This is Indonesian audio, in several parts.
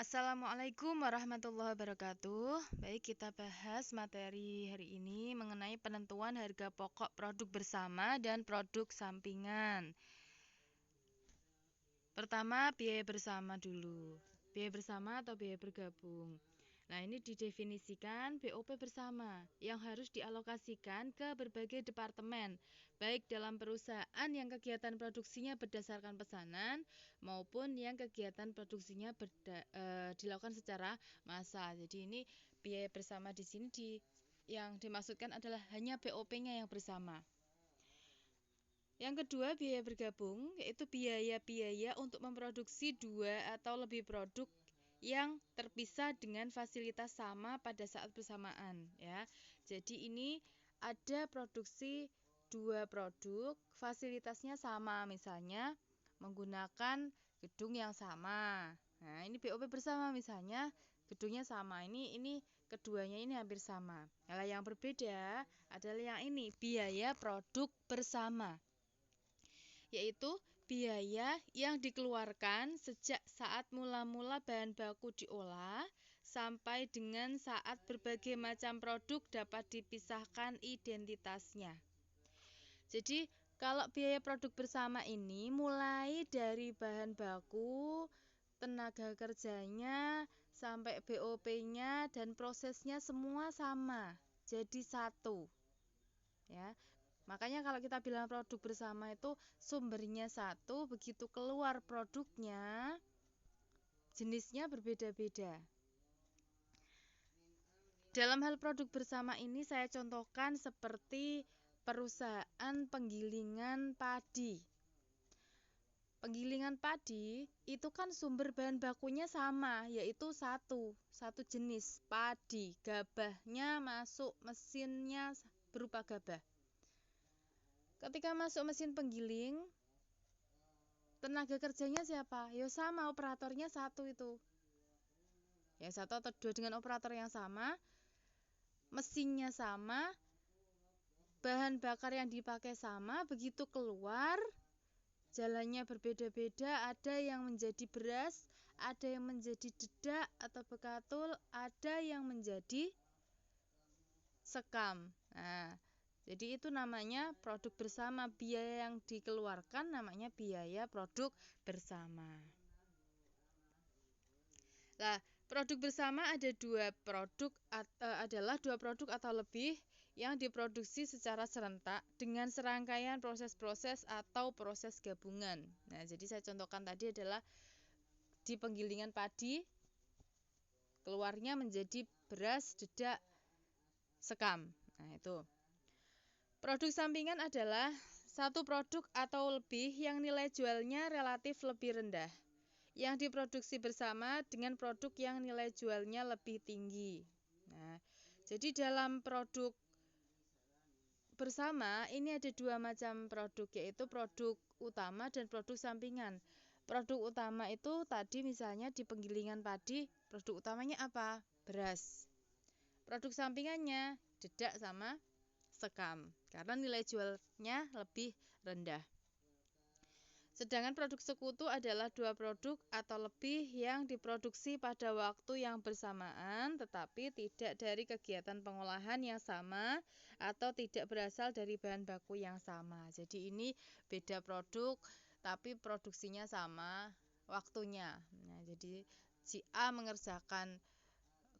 Assalamualaikum warahmatullahi wabarakatuh. Baik, kita bahas materi hari ini mengenai penentuan harga pokok produk bersama dan produk sampingan. Pertama, biaya bersama dulu. Biaya bersama atau biaya bergabung. Nah, ini didefinisikan BOP bersama yang harus dialokasikan ke berbagai departemen, baik dalam perusahaan yang kegiatan produksinya berdasarkan pesanan maupun yang kegiatan produksinya dilakukan secara massal. Jadi ini biaya bersama di sini yang dimaksudkan adalah hanya BOP-nya yang bersama. Yang kedua, biaya bergabung, yaitu biaya-biaya untuk memproduksi dua atau lebih produk yang terpisah dengan fasilitas sama pada saat bersamaan, ya. Jadi ini ada produksi dua produk, fasilitasnya sama, misalnya menggunakan gedung yang sama. Nah, ini BOP bersama, misalnya gedungnya sama. Ini keduanya ini hampir sama. Nah, yang berbeda adalah yang ini, biaya produk bersama, yaitu biaya yang dikeluarkan sejak saat mula-mula bahan baku diolah sampai dengan saat berbagai macam produk dapat dipisahkan identitasnya. Jadi, kalau biaya produk bersama ini mulai dari bahan baku, tenaga kerjanya, sampai BOP-nya dan prosesnya semua sama, jadi satu. Ya. Makanya kalau kita bilang produk bersama itu sumbernya satu, begitu keluar produknya jenisnya berbeda-beda. Dalam hal produk bersama ini saya contohkan seperti perusahaan penggilingan padi. Penggilingan padi itu kan sumber bahan bakunya sama, yaitu satu jenis padi. Gabahnya masuk mesinnya berupa gabah. Ketika masuk mesin penggiling, tenaga kerjanya siapa? Ya sama, operatornya satu itu. Ya, satu atau dua dengan operator yang sama, mesinnya sama, bahan bakar yang dipakai sama, begitu keluar, jalannya berbeda-beda, ada yang menjadi beras, ada yang menjadi dedak atau bekatul, ada yang menjadi sekam. Nah, jadi itu namanya produk bersama, biaya yang dikeluarkan namanya biaya produk bersama. Nah, produk bersama ada adalah dua produk atau lebih yang diproduksi secara serentak dengan serangkaian proses-proses atau proses gabungan. Nah, jadi saya contohkan tadi adalah di penggilingan padi keluarnya menjadi beras, dedak, sekam. Nah, itu. Produk sampingan adalah satu produk atau lebih yang nilai jualnya relatif lebih rendah, yang diproduksi bersama dengan produk yang nilai jualnya lebih tinggi. Nah, jadi dalam produk bersama ini ada dua macam produk, yaitu produk utama dan produk sampingan. Produk utama itu tadi misalnya di penggilingan padi, produk utamanya apa? Beras. Produk sampingannya dedak sama sekam, karena nilai jualnya lebih rendah. Sedangkan produk sekutu adalah dua produk atau lebih yang diproduksi pada waktu yang bersamaan tetapi tidak dari kegiatan pengolahan yang sama atau tidak berasal dari bahan baku yang sama. Jadi ini beda produk tapi produksinya sama waktunya. Nah, jadi si A mengerjakan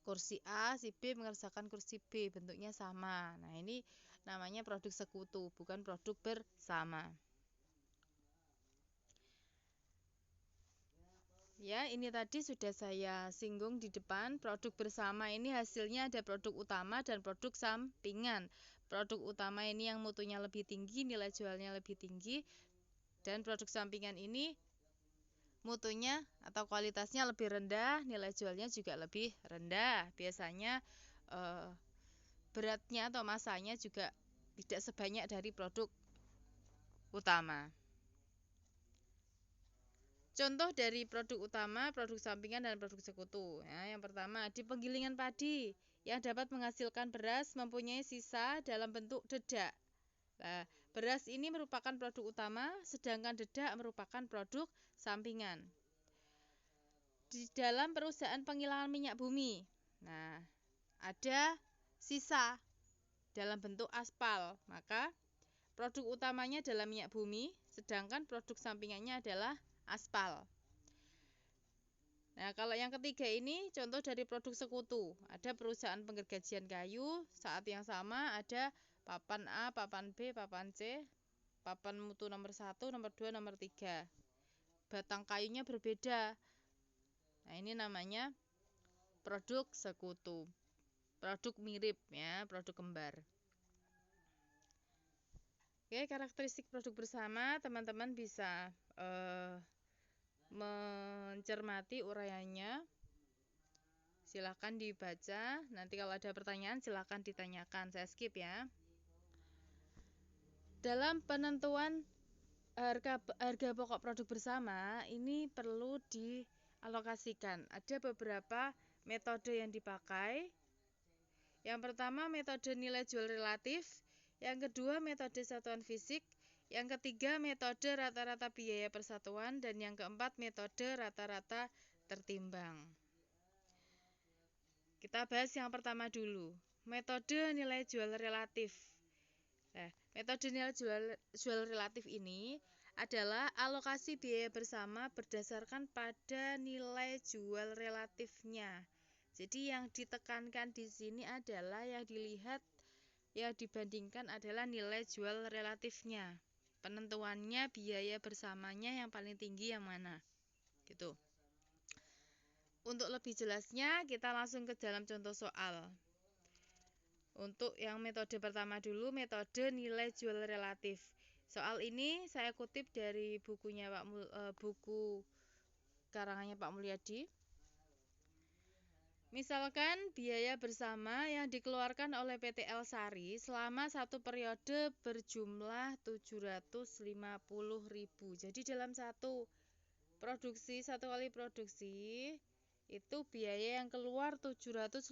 kursi A, si B mengerjakan kursi B, bentuknya sama. Nah, ini namanya produk sekutu, bukan produk bersama. Ya, ini tadi sudah saya singgung di depan. Produk bersama ini hasilnya ada produk utama dan produk sampingan. Produk utama ini yang mutunya lebih tinggi, nilai jualnya lebih tinggi. Dan produk sampingan ini mutunya atau kualitasnya lebih rendah, nilai jualnya juga lebih rendah. Biasanya beratnya atau masanya juga tidak sebanyak dari produk utama. Contoh dari produk utama, produk sampingan, dan produk sekutu. Ya, yang pertama, di penggilingan padi yang dapat menghasilkan beras mempunyai sisa dalam bentuk dedak. Nah, beras ini merupakan produk utama, sedangkan dedak merupakan produk sampingan. dalam perusahaan penggilingan minyak bumi. Nah, ada sisa dalam bentuk aspal, maka produk utamanya adalah minyak bumi, sedangkan produk sampingannya adalah aspal. Nah, kalau yang ketiga ini contoh dari produk sekutu. Ada perusahaan penggergajian kayu, saat yang sama ada papan A, papan B, papan C, papan mutu nomor 1, nomor 2, nomor 3. Batang kayunya berbeda. Nah, ini namanya produk sekutu. Produk mirip ya, produk kembar. Oke, karakteristik produk bersama teman-teman bisa mencermati uraiannya. Silahkan dibaca. Nanti kalau ada pertanyaan silahkan ditanyakan. Saya skip ya. Dalam penentuan harga pokok produk bersama ini perlu dialokasikan. Ada beberapa metode yang dipakai. Yang pertama metode nilai jual relatif, yang kedua metode satuan fisik, yang ketiga metode rata-rata biaya persatuan, dan yang keempat metode rata-rata tertimbang. Kita bahas yang pertama dulu, metode nilai jual relatif. Nah, metode nilai jual relatif ini adalah alokasi biaya bersama berdasarkan pada nilai jual relatifnya. Jadi yang ditekankan di sini adalah yang dilihat, yang dibandingkan adalah nilai jual relatifnya. Penentuannya biaya bersamanya yang paling tinggi yang mana? Gitu. Untuk lebih jelasnya kita langsung ke dalam contoh soal. Untuk yang metode pertama dulu, metode nilai jual relatif. Soal ini saya kutip dari bukunya buku karangannya Pak Mulyadi. Misalkan biaya bersama yang dikeluarkan oleh PT El Sari selama satu periode berjumlah 750.000. Jadi dalam satu kali produksi itu biaya yang keluar 750.000.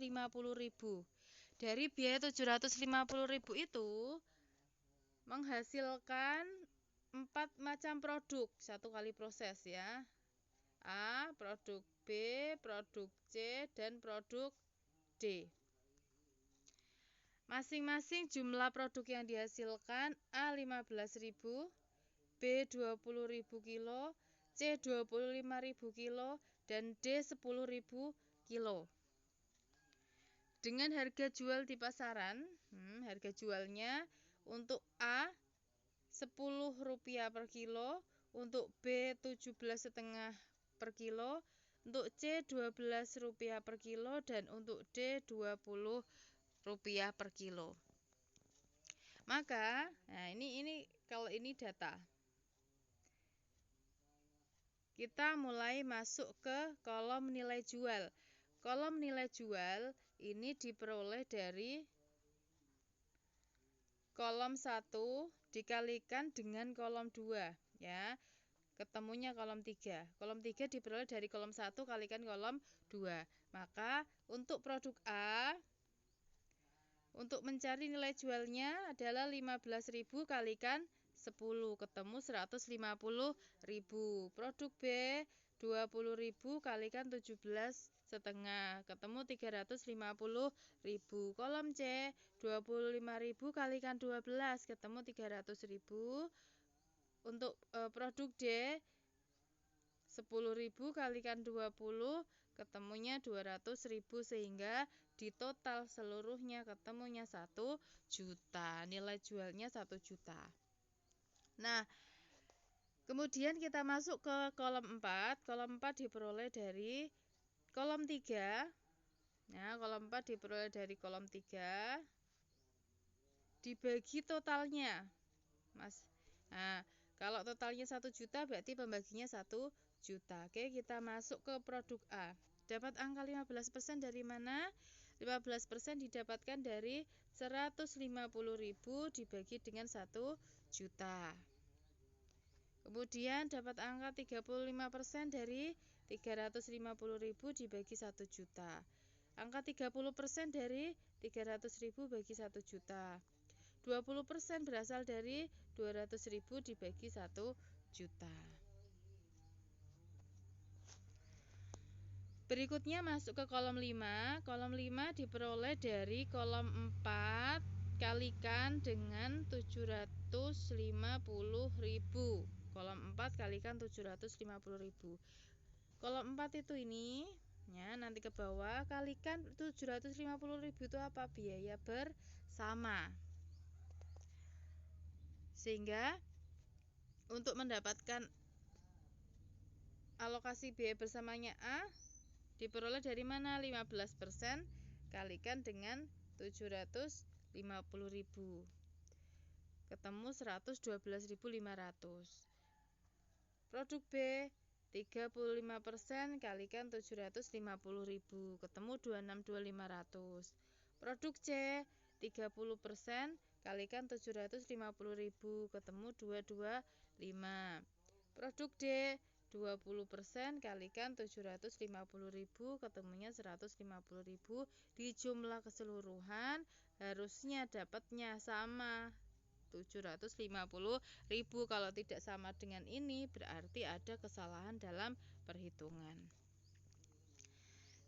Dari biaya 750.000 itu menghasilkan 4 macam produk satu kali proses ya. A, produk B, produk C, dan produk D. Masing-masing jumlah produk yang dihasilkan A 15.000, B 20.000 kilo, C 25.000 kilo, dan D 10.000 kilo. Dengan harga jual di pasaran, harga jualnya untuk A Rp10 per kilo, untuk B 17,5 per kilo, untuk C Rp12 per kilo, dan untuk D Rp20 per kilo. Maka, nah ini kalau ini data. Kita mulai masuk ke kolom nilai jual. Kolom nilai jual ini diperoleh dari kolom 1 dikalikan dengan kolom 2 ya. Ketemunya kolom 3. Kolom 3 diperoleh dari kolom 1 kalikan kolom 2. Maka untuk produk A, untuk mencari nilai jualnya adalah 15.000 kalikan 10, ketemu 150.000. Produk B, 20.000 kalikan 17,5, ketemu 350.000. Kolom C, 25.000 kalikan 12, ketemu 300.000. Untuk produk D 10.000 kalikan 20 ketemunya 200.000, sehingga di total seluruhnya ketemunya 1 juta. Nilai jualnya 1 juta. Nah, kemudian kita masuk ke kolom 4. Kolom 4 diperoleh dari kolom 3. Nah, kolom 4 diperoleh dari kolom 3 dibagi totalnya. Mas. Nah, kalau totalnya 1 juta berarti pembaginya 1 juta. Oke, kita masuk ke produk A. Dapat angka 15% dari mana? 15% didapatkan dari 150.000 dibagi dengan 1 juta. Kemudian dapat angka 35% dari 350.000 dibagi 1 juta. Angka 30% dari 300.000 bagi 1 juta. 20% berasal dari 200.000 dibagi 1 juta. Berikutnya masuk ke kolom 5. Kolom 5 diperoleh dari kolom 4 kalikan dengan 750.000. Kolom 4 kalikan 750.000. Kolom 4 itu ini, ya, nanti ke bawah kalikan 750.000 itu apa? Biaya bersama. Sehingga untuk mendapatkan alokasi biaya bersamanya A diperoleh dari mana? 15% kalikan dengan 750.000. Ketemu 112.500. Produk B 35% kalikan 750.000. Ketemu 262.500. Produk C 30% kalikan 750.000. Ketemu 225. Produk D 20% kalikan 750.000, ketemunya 150.000. Di jumlah keseluruhan harusnya dapatnya sama 750.000. Kalau tidak sama dengan ini berarti ada kesalahan dalam perhitungan.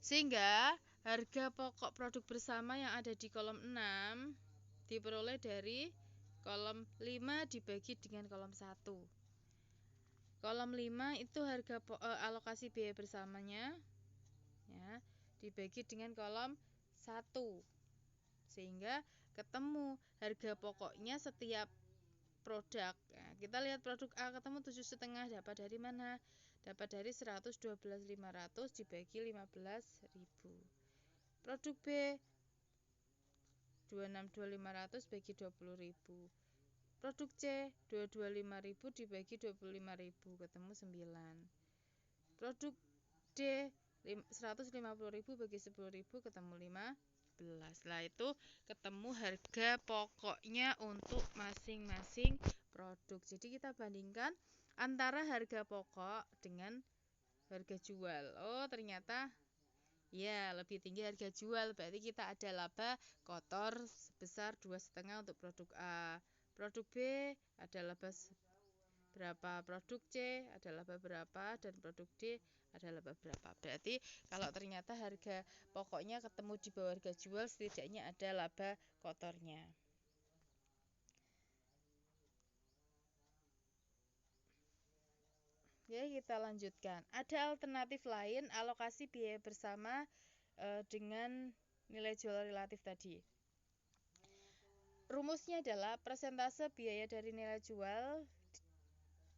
Sehingga harga pokok produk bersama yang ada di kolom 6 diperoleh dari kolom 5 dibagi dengan kolom 1. Kolom 5 itu harga alokasi biaya bersamanya, ya, dibagi dengan kolom 1. Sehingga ketemu harga pokoknya setiap produk. Nah, kita lihat produk A ketemu 7,5, dapat dari mana? Dapat dari 112.500 dibagi 15.000. Produk B 262.500 bagi 20.000. Produk C 225.000 dibagi 25.000, ketemu 9. Produk D 150.000 bagi 10.000, ketemu 15. Nah, itu ketemu harga pokoknya untuk masing-masing produk. Jadi kita bandingkan antara harga pokok dengan harga jual. Oh, ternyata ya lebih tinggi harga jual, berarti kita ada laba kotor sebesar 2,5 untuk produk A. Produk B ada laba berapa, produk C ada laba berapa, dan produk D ada laba berapa. Berarti kalau ternyata harga pokoknya ketemu di bawah harga jual, setidaknya ada laba kotornya. Ya, kita lanjutkan. Ada alternatif lain alokasi biaya bersama dengan nilai jual relatif tadi. Rumusnya adalah persentase biaya dari nilai jual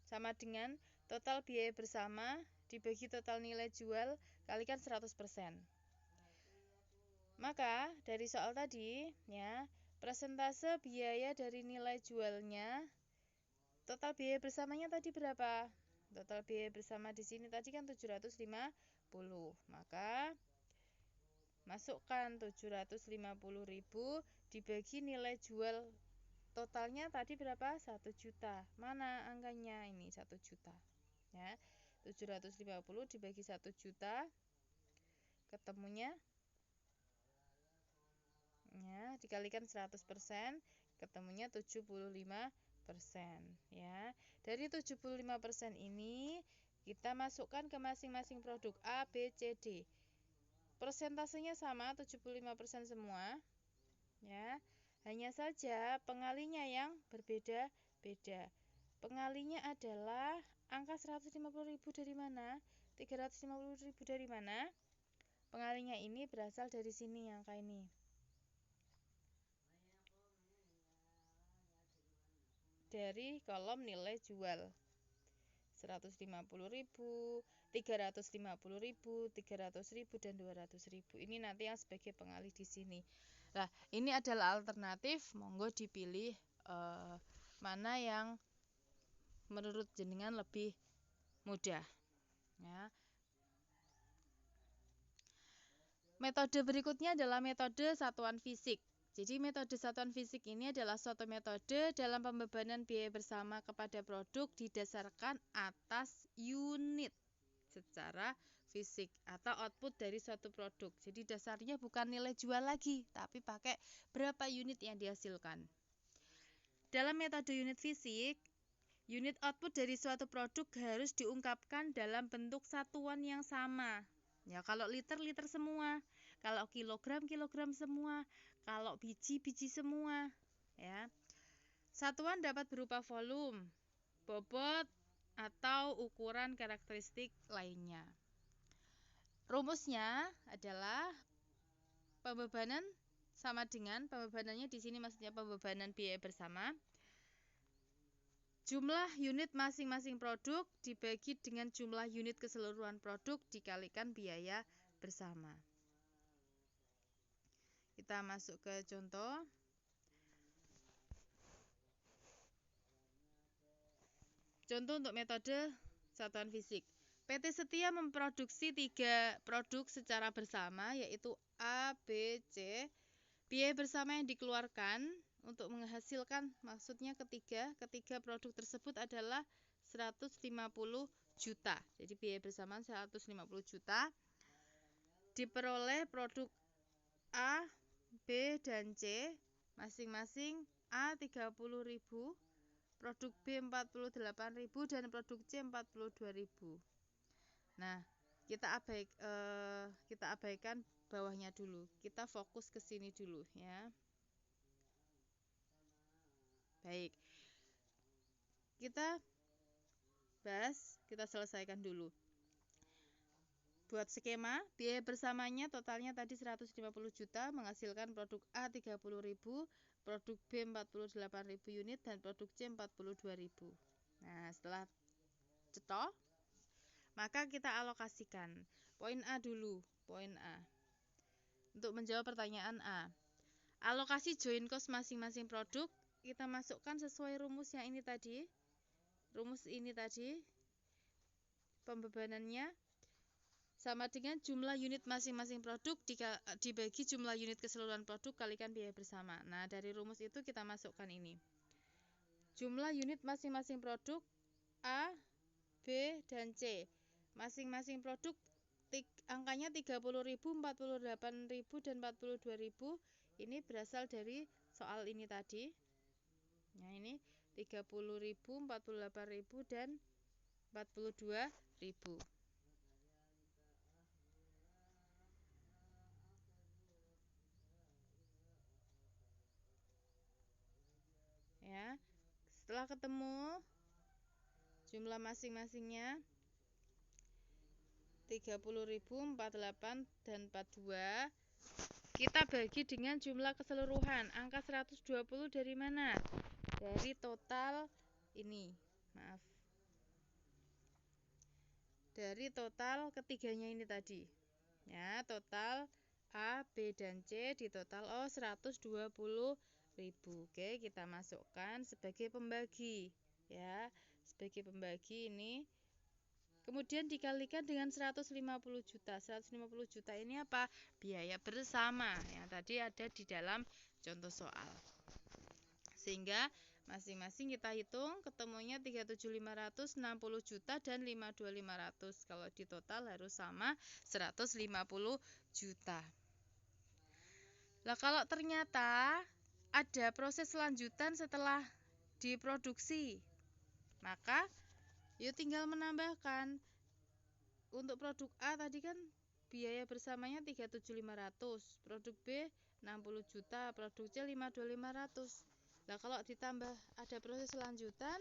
sama dengan total biaya bersama dibagi total nilai jual kalikan 100%. Maka dari soal tadi, ya, persentase biaya dari nilai jualnya, total biaya bersamanya tadi berapa? Total biaya bersama di sini tadi kan 750. Maka masukkan 750.000 dibagi nilai jual totalnya tadi berapa? 1 juta. Mana angkanya? Ini 1 juta. Ya. 750 dibagi 1 juta ketemunya, ya, dikalikan 100%, ketemunya 75%, ya. Dari 75% ini kita masukkan ke masing-masing produk A, B, C, D. Persentasenya sama 75% semua, ya. Hanya saja pengalinya yang berbeda-beda. Pengalinya adalah angka 150.000 dari mana? 350.000 dari mana? Pengalinya ini berasal dari sini, angka ini. Dari kolom nilai jual. 150.000, 350.000, 300.000, dan 200.000. Ini nanti yang sebagai pengalih di sini. Nah, ini adalah alternatif, monggo dipilih mana yang menurut jenengan lebih mudah, ya. Metode berikutnya adalah metode satuan fisik. Jadi metode satuan fisik ini adalah suatu metode dalam pembebanan biaya bersama kepada produk didasarkan atas unit secara fisik atau output dari suatu produk. Jadi dasarnya bukan nilai jual lagi, tapi pakai berapa unit yang dihasilkan. Dalam metode unit fisik, unit output dari suatu produk harus diungkapkan dalam bentuk satuan yang sama. Ya, kalau liter liter semua, kalau kilogram kilogram semua, kalau biji biji semua, ya. Satuan dapat berupa volume, bobot, atau ukuran karakteristik lainnya. Rumusnya adalah pembebanan sama dengan pembebanannya di sini maksudnya pembebanan biaya bersama. Jumlah unit masing-masing produk dibagi dengan jumlah unit keseluruhan produk dikalikan biaya bersama. Kita masuk ke contoh. Contoh untuk metode satuan fisik. PT Setia memproduksi 3 produk secara bersama, yaitu A, B, C. Biaya bersama yang dikeluarkan untuk menghasilkan, maksudnya ketiga produk tersebut adalah 150 juta. Jadi biaya bersama 150 juta. Diperoleh produk A, B, dan C, masing-masing A 30.000, produk B 48.000, dan produk C 42.000. Nah, kita abaikan bawahnya dulu. Kita fokus ke sini dulu ya. Baik. Kita selesaikan dulu. Buat skema, biaya bersamanya totalnya tadi 150 juta, menghasilkan produk A 30.000, produk B 48.000 unit, dan produk C 42.000. Nah, setelah cetok, maka kita alokasikan. Poin A dulu, poin A. Untuk menjawab pertanyaan A. Alokasi join cost masing-masing produk, kita masukkan sesuai rumus yang ini tadi. Rumus ini tadi, pembebanannya sama dengan jumlah unit masing-masing produk dibagi jumlah unit keseluruhan produk kalikan biaya bersama. Nah, dari rumus itu kita masukkan ini. Jumlah unit masing-masing produk A, B, dan C. Masing-masing produk angkanya 30.000, 48.000, dan 42.000. Ini berasal dari soal ini tadi. Nah, ini 30.000, 48.000, dan 42.000. Ya, setelah ketemu jumlah masing-masingnya 30.000, 48, dan 42, kita bagi dengan jumlah keseluruhan. Angka 120 dari mana? Dari total ini. Maaf. Dari total ketiganya ini tadi. Ya, total A, B, dan C di total 120.000. Oke, kita masukkan sebagai pembagi. Ya, sebagai pembagi ini. Kemudian dikalikan dengan 150 juta. 150 juta ini apa? Biaya bersama yang tadi ada di dalam contoh soal. Sehingga masing-masing kita hitung ketemunya 37.560 juta dan 52.500. Kalau di total harus sama 150 juta. Nah, kalau ternyata ada proses lanjutan setelah diproduksi, maka yuk tinggal menambahkan. Untuk produk A tadi kan biaya bersamanya 37.500, produk B 60 juta, produk C 52.500. Nah, kalau ditambah ada proses lanjutan,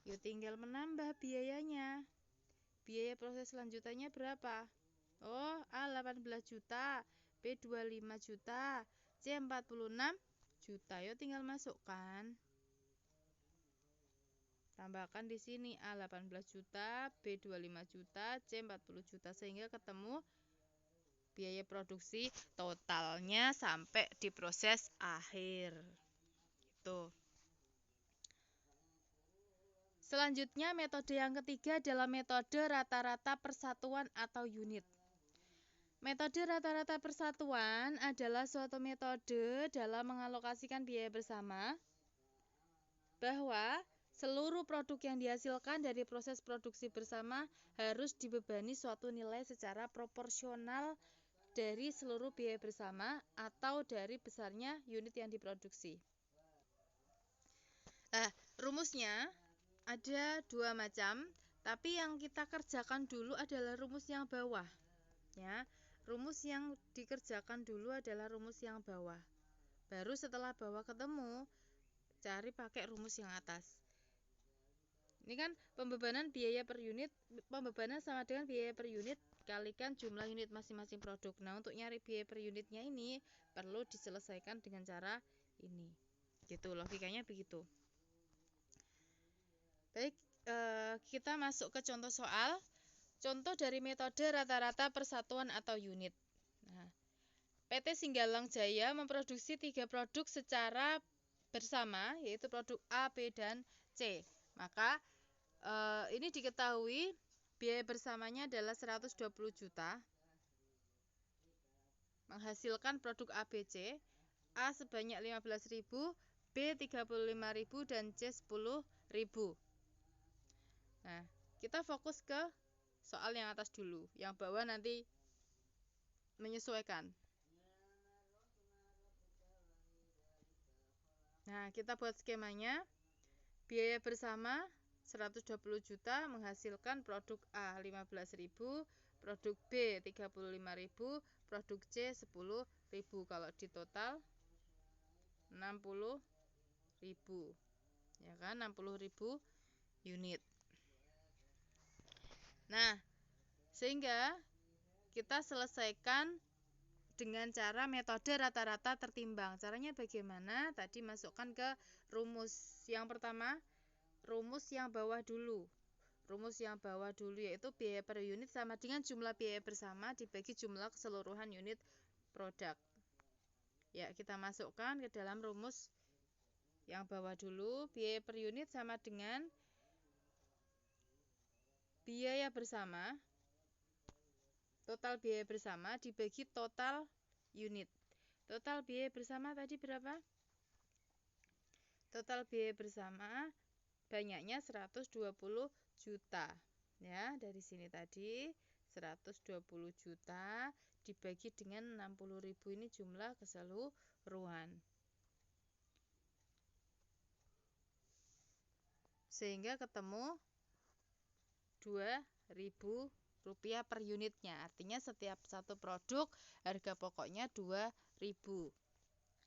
yuk tinggal menambah biayanya. Biaya proses lanjutannya berapa? Oh, A 18 juta, B 25 juta, C 46 juta. Yuk tinggal masukkan. Tambahkan di sini A 18 juta, B 25 juta, C 40 juta sehingga ketemu biaya produksi totalnya sampai di proses akhir. Gitu. Selanjutnya metode yang ketiga adalah metode rata-rata persatuan atau unit. Metode rata-rata persatuan adalah suatu metode dalam mengalokasikan biaya bersama bahwa seluruh produk yang dihasilkan dari proses produksi bersama harus dibebani suatu nilai secara proporsional dari seluruh biaya bersama atau dari besarnya unit yang diproduksi. Nah, rumusnya ada dua macam, tapi yang kita kerjakan dulu adalah rumus yang bawah. Ya, rumus yang dikerjakan dulu adalah rumus yang bawah. Baru setelah bawah ketemu, cari pakai rumus yang atas. Ini kan pembebanan biaya per unit, pembebanan sama dengan biaya per unit kalikan jumlah unit masing-masing produk. Nah, untuk nyari biaya per unitnya ini perlu diselesaikan dengan cara ini. Gitu, logikanya begitu. Baik, kita masuk ke contoh soal. Contoh dari metode rata-rata persatuan atau unit. Nah, PT Singgalang Jaya memproduksi 3 produk secara bersama, yaitu produk A, B, dan C. Maka ini diketahui biaya bersamanya adalah 120 juta. Menghasilkan produk A, B, C. A sebanyak 15.000, B 35.000, dan C 10.000. Nah, kita fokus ke soal yang atas dulu, yang bawah nanti menyesuaikan. Nah, kita buat skemanya. Biaya bersama 120 juta menghasilkan produk A 15.000, produk B 35.000, produk C 10.000. Kalau di total 60.000. Ya kan, 60.000 unit. Nah, sehingga kita selesaikan dengan cara metode rata-rata tertimbang. Caranya bagaimana? Tadi masukkan ke rumus. Yang pertama, rumus yang bawah dulu. Rumus yang bawah dulu yaitu biaya per unit sama dengan jumlah biaya bersama dibagi jumlah keseluruhan unit produk. Ya, kita masukkan ke dalam rumus yang bawah dulu. Biaya per unit sama dengan biaya bersama, total biaya bersama dibagi total unit. Total biaya bersama tadi berapa? Total biaya bersama banyaknya 120 juta. Ya, dari sini tadi 120 juta dibagi dengan 60.000 ini jumlah keseluruhan. Sehingga ketemu 2.000 rupiah per unitnya. Artinya setiap satu produk harga pokoknya 2.000.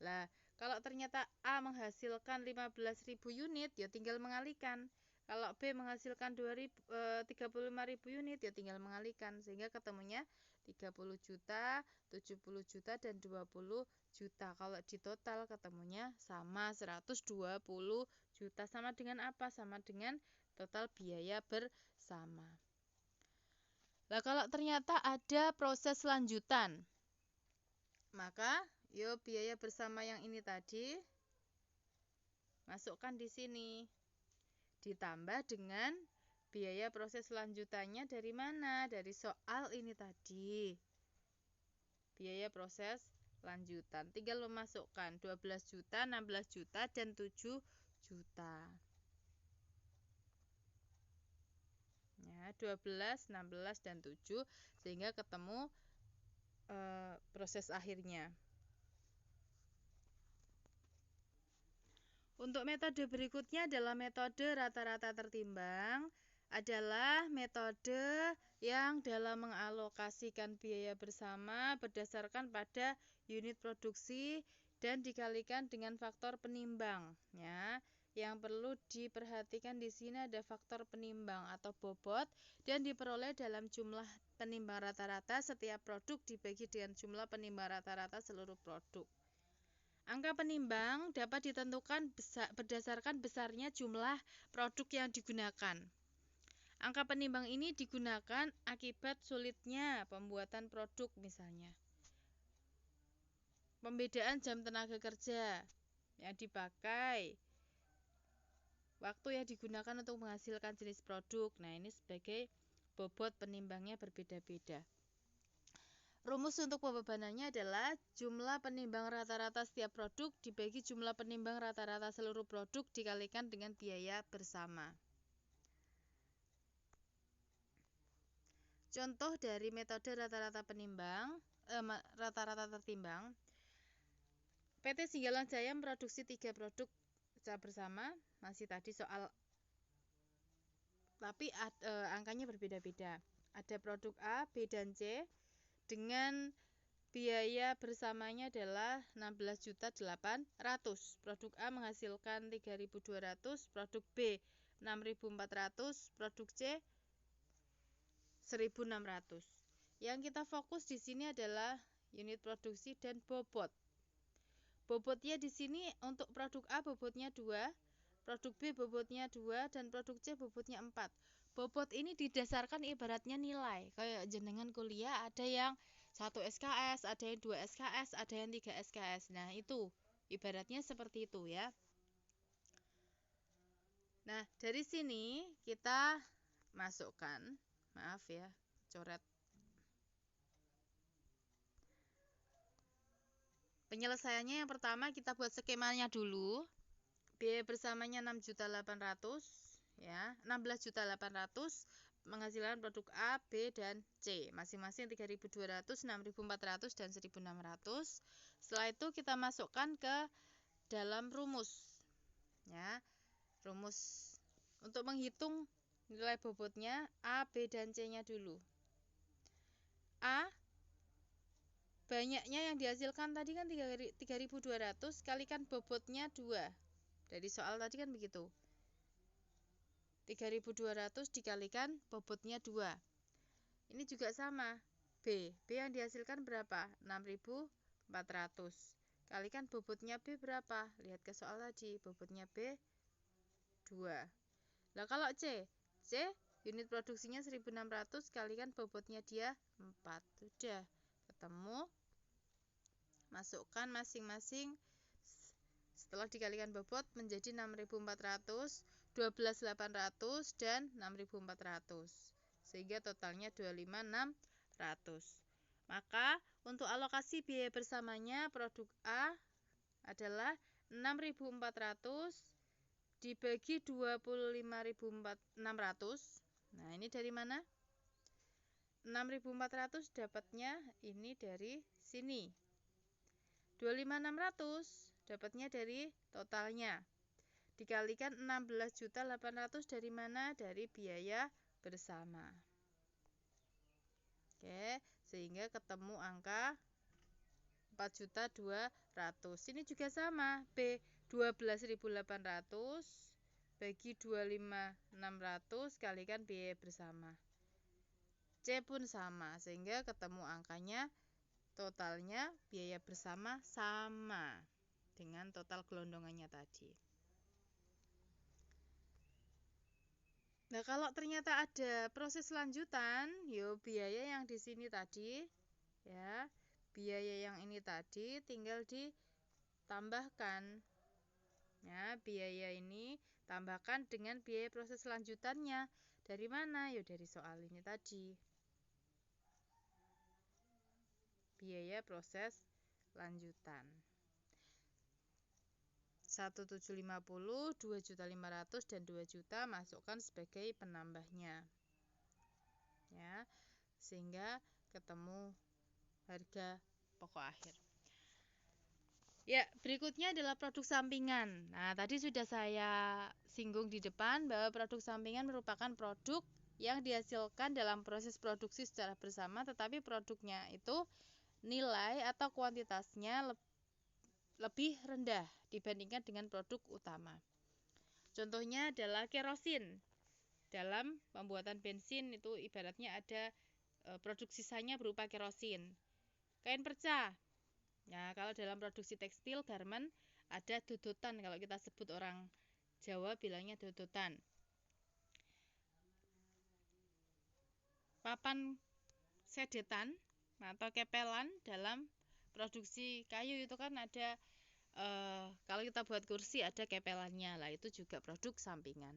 Lah, kalau ternyata A menghasilkan 15.000 unit, ya tinggal mengalihkan. Kalau B menghasilkan 35.000 unit, ya tinggal mengalihkan. Sehingga ketemunya 30 juta, 70 juta, dan 20 juta. Kalau di total ketemunya sama 120 juta. Sama dengan apa? Sama dengan total biaya bersama. Nah, kalau ternyata ada proses lanjutan, maka biaya bersama yang ini tadi masukkan di sini. Ditambah dengan biaya proses lanjutannya dari mana? Dari soal ini tadi. Biaya proses lanjutan. Tinggal memasukkan 12 juta, 16 juta, dan 7 juta. Ya, 12, 16, dan 7 sehingga ketemu proses akhirnya. Untuk metode berikutnya adalah metode rata-rata tertimbang. Adalah metode yang dalam mengalokasikan biaya bersama berdasarkan pada unit produksi dan dikalikan dengan faktor penimbang. Ya, yang perlu diperhatikan di sini ada faktor penimbang atau bobot dan diperoleh dalam jumlah penimbang rata-rata setiap produk dibagi dengan jumlah penimbang rata-rata seluruh produk. Angka penimbang dapat ditentukan berdasarkan besarnya jumlah produk yang digunakan. Angka penimbang ini digunakan akibat sulitnya pembuatan produk misalnya. Pembedaan jam tenaga kerja yang dipakai, waktu yang digunakan untuk menghasilkan jenis produk. Nah, ini sebagai bobot penimbangnya berbeda-beda. Rumus untuk pembebanannya adalah jumlah penimbang rata-rata setiap produk dibagi jumlah penimbang rata-rata seluruh produk dikalikan dengan biaya bersama. Contoh dari metode rata-rata tertimbang. PT Singgalang Jaya memproduksi 3 produk secara bersama, masih tadi soal, tapi angkanya berbeda-beda. Ada produk A, B, dan C. dengan biaya bersamanya adalah 16.800.000. Produk A menghasilkan 3.200, produk B 6.400, produk C 1.600. Yang kita fokus di sini adalah unit produksi dan bobot. Bobotnya di sini untuk produk A bobotnya 2, produk B bobotnya 2, dan produk C bobotnya 4. Bobot ini didasarkan ibaratnya nilai. Kayak jenengan kuliah ada yang 1 SKS, ada yang 2 SKS, ada yang 3 SKS. Nah, itu ibaratnya seperti itu ya. Nah, dari sini kita masukkan, maaf ya, coret. Penyelesaiannya yang pertama kita buat skemanya dulu. Biaya bersamanya 6.800.000 ya, 16.800.000 menghasilkan produk A, B, dan C. Masing-masing 3.200, 6.400 dan 1.600. Setelah itu kita masukkan ke dalam rumus. Ya. Rumus untuk menghitung nilai bobotnya A, B, dan C-nya dulu. A banyaknya yang dihasilkan tadi kan 3.200 kalikan bobotnya 2. Dari soal tadi kan begitu. 3.200 dikalikan bobotnya 2. Ini juga sama. B yang dihasilkan berapa? 6.400. Kalikan bobotnya B berapa? Lihat ke soal tadi, bobotnya B 2. Nah, kalau C unit produksinya 1.600 kalikan bobotnya dia 4. Sudah ketemu. Masukkan masing-masing setelah dikalikan bobot menjadi 6.400, 12.800 dan 6.400. Sehingga totalnya 25.600. Maka untuk alokasi biaya bersamanya produk A adalah 6.400 dibagi 25.600. Nah, ini dari mana? 6.400 dapatnya ini dari sini. 25.600 dapatnya dari totalnya. Dikalikan 16.800 dari mana? Dari biaya bersama. Oke, sehingga ketemu angka 4.200.000. Ini juga sama. B 12.800 bagi 25.600 kalikan biaya bersama. C pun sama, sehingga ketemu angkanya totalnya biaya bersama sama dengan total gelondongannya tadi. Nah, kalau ternyata ada proses lanjutan, biaya yang di sini tadi, ya, biaya yang ini tadi tinggal ditambahkan. Ya, biaya ini tambahkan dengan biaya proses lanjutannya. Dari mana? Dari soal ini tadi. Biaya proses lanjutan 1.750, 2.500 dan 2 juta masukkan sebagai penambahnya ya, sehingga ketemu harga pokok akhir. Ya, berikutnya adalah produk sampingan. Nah, tadi sudah saya singgung di depan bahwa produk sampingan merupakan produk yang dihasilkan dalam proses produksi secara bersama, tetapi produknya itu nilai atau kuantitasnya lebih rendah dibandingkan dengan produk utama. Contohnya adalah kerosin. Dalam pembuatan bensin itu ibaratnya ada produk sisanya berupa kerosin. Kain perca. Ya, kalau dalam produksi tekstil garment ada dodotan, kalau kita sebut orang Jawa bilangnya dodotan. Papan sedetan atau kepelan dalam produksi kayu itu kan ada kalau kita buat kursi ada kepelannya lah, itu juga produk sampingan.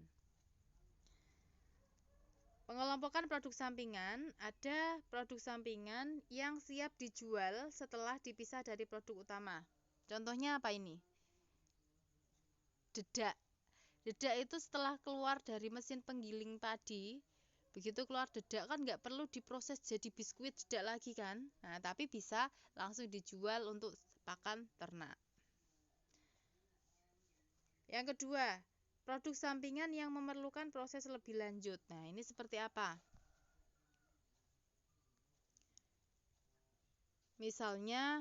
Pengelompokan produk sampingan, ada produk sampingan yang siap dijual setelah dipisah dari produk utama. Contohnya apa ini? Dedak. Dedak itu setelah keluar dari mesin penggiling tadi, begitu keluar dedak kan nggak perlu diproses jadi biskuit dedak lagi kan. Nah, tapi bisa langsung dijual untuk pakan ternak. Yang kedua, produk sampingan yang memerlukan proses lebih lanjut. Nah, ini seperti apa? Misalnya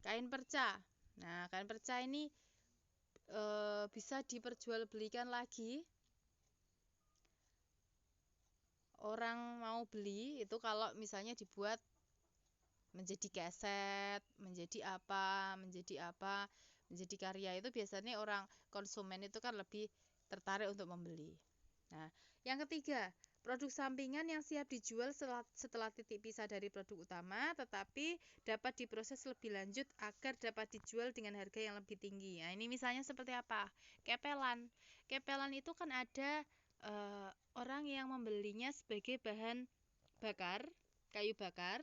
kain perca. Nah, kain perca ini bisa diperjualbelikan lagi. Orang mau beli itu kalau misalnya dibuat menjadi keset, menjadi apa, menjadi karya, itu biasanya orang konsumen itu kan lebih tertarik untuk membeli. Nah, yang ketiga, produk sampingan yang siap dijual setelah titik pisah dari produk utama, tetapi dapat diproses lebih lanjut agar dapat dijual dengan harga yang lebih tinggi. Nah, ini misalnya seperti apa? Kepelan. Kepelan itu kan ada orang yang membelinya sebagai bahan bakar, kayu bakar.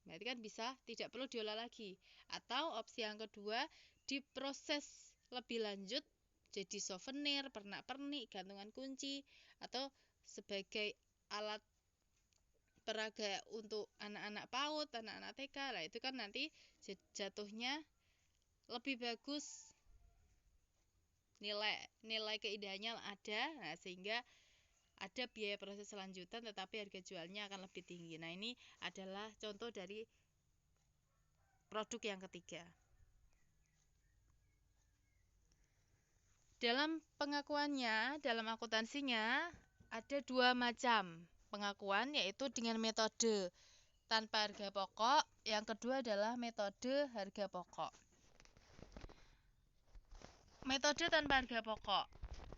Berarti kan bisa tidak perlu diolah lagi. Atau opsi yang kedua, diproses lebih lanjut jadi souvenir, pernak-pernik, gantungan kunci, atau sebagai alat peraga untuk anak-anak PAUD, anak-anak TK. Nah, itu kan nanti jatuhnya lebih bagus, nilai keindahannya ada. Nah, sehingga ada biaya proses selanjutan tetapi harga jualnya akan lebih tinggi. Nah, ini adalah contoh dari produk yang ketiga. Dalam pengakuannya, dalam akuntansinya ada dua macam pengakuan, yaitu dengan metode tanpa harga pokok, yang kedua adalah metode harga pokok. Metode tanpa harga pokok.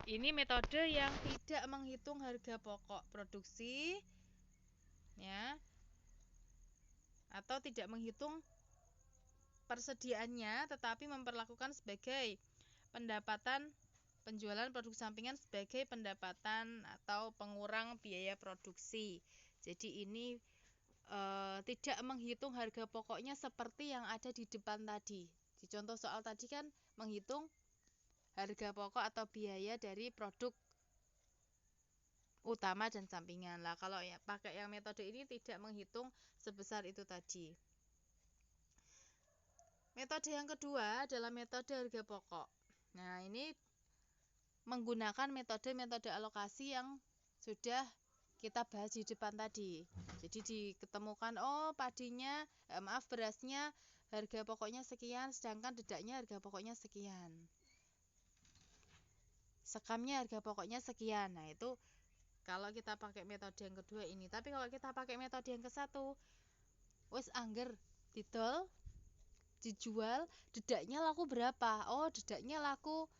Ini metode yang tidak menghitung harga pokok produksi, ya, atau tidak menghitung persediaannya, tetapi memperlakukan sebagai pendapatan penjualan produk sampingan sebagai pendapatan atau pengurang biaya produksi. Jadi ini tidak menghitung harga pokoknya seperti yang ada di depan tadi. Di contoh soal tadi kan menghitung harga pokok atau biaya dari produk utama dan sampingan. Lah kalau ya pakai yang metode ini tidak menghitung sebesar itu tadi. Metode yang kedua adalah metode harga pokok. Nah, ini menggunakan metode-metode alokasi yang sudah kita bahas di depan tadi. Jadi diketemukan berasnya harga pokoknya sekian, sedangkan dedaknya harga pokoknya sekian. Sekamnya harga pokoknya sekian. Nah, itu kalau kita pakai metode yang kedua ini. Tapi kalau kita pakai metode yang ke satu, wis angger didol, dijual, dedaknya laku berapa? Oh, dedaknya laku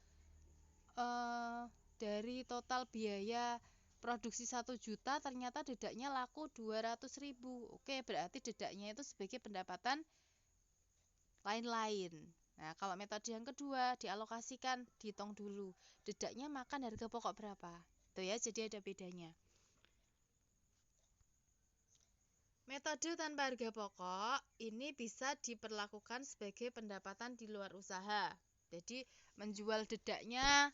dari total biaya produksi 1 juta, ternyata dedaknya laku 200.000. Oke, berarti dedaknya itu sebagai pendapatan lain-lain. Nah, kalau metode yang kedua dialokasikan, dihitung dulu. Dedaknya makan harga pokok berapa? Tuh ya, jadi ada bedanya. Metode tanpa harga pokok ini bisa diperlakukan sebagai pendapatan di luar usaha. Jadi menjual dedaknya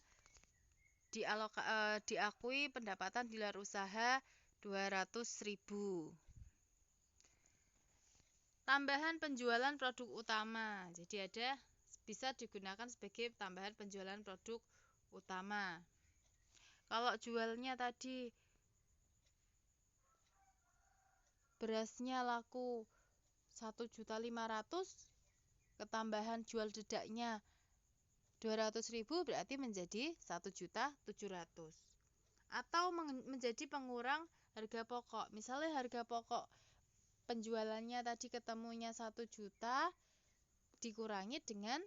diakui pendapatan di luar usaha 200.000. Tambahan penjualan produk utama. Jadi ada bisa digunakan sebagai tambahan penjualan produk utama. Kalau jualnya tadi berasnya laku 1.500.000, ketambahan jual dedaknya 200.000 berarti menjadi 1.700.000. Atau menjadi pengurang harga pokok. Misalnya harga pokok penjualannya tadi ketemunya 1 juta dikurangi dengan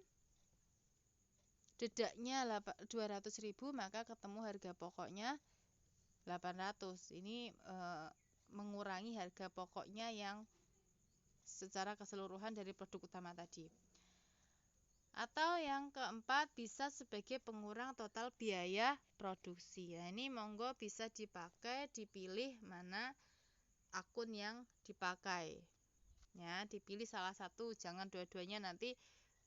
dedaknya 200.000, maka ketemu harga pokoknya 800. Ini mengurangi harga pokoknya yang secara keseluruhan dari produk utama tadi. Atau yang keempat bisa sebagai pengurang total biaya produksi. Nah, ini monggo bisa dipakai, dipilih mana akun yang dipakai. Ya, dipilih salah satu, jangan dua-duanya nanti,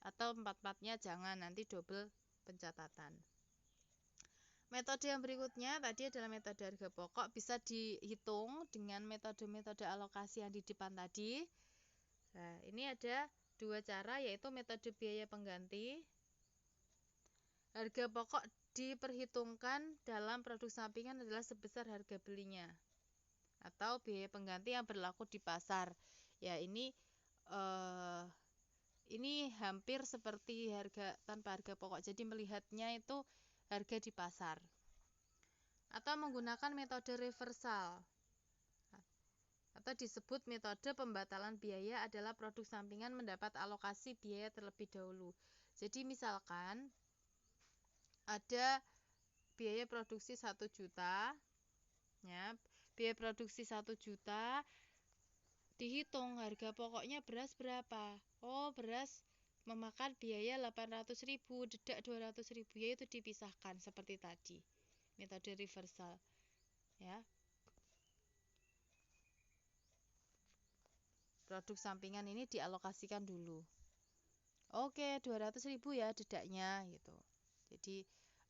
atau empat-empatnya jangan, nanti double pencatatan. Metode yang berikutnya tadi adalah metode harga pokok, bisa dihitung dengan metode-metode alokasi yang di depan tadi. Nah, ini ada dua cara, yaitu metode biaya pengganti. Harga pokok diperhitungkan dalam produk sampingan adalah sebesar harga belinya. atau biaya pengganti yang berlaku di pasar. Ya, ini hampir seperti harga tanpa harga pokok. Jadi melihatnya itu harga di pasar. Atau menggunakan metode reversal. Atau disebut metode pembatalan biaya adalah produk sampingan mendapat alokasi biaya terlebih dahulu. Jadi misalkan ada biaya produksi 1 juta, ya, biaya produksi 1 juta, dihitung harga pokoknya beras berapa. Oh, beras memakan biaya 800.000, dedak 200.000, yaitu dipisahkan seperti tadi. Metode reversal, ya. Produk sampingan ini dialokasikan dulu. Oke, 200.000 ya dedaknya gitu. Jadi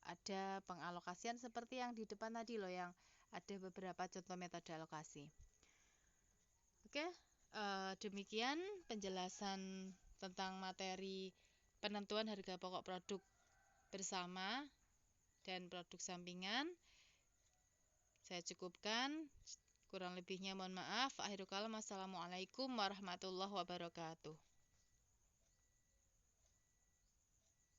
ada pengalokasian seperti yang di depan tadi loh, yang ada beberapa contoh metode alokasi. Oke, demikian penjelasan tentang materi penentuan harga pokok produk bersama dan produk sampingan. Saya cukupkan. Kurang lebihnya mohon maaf. Akhirul kalam. Assalamualaikum warahmatullahi wabarakatuh.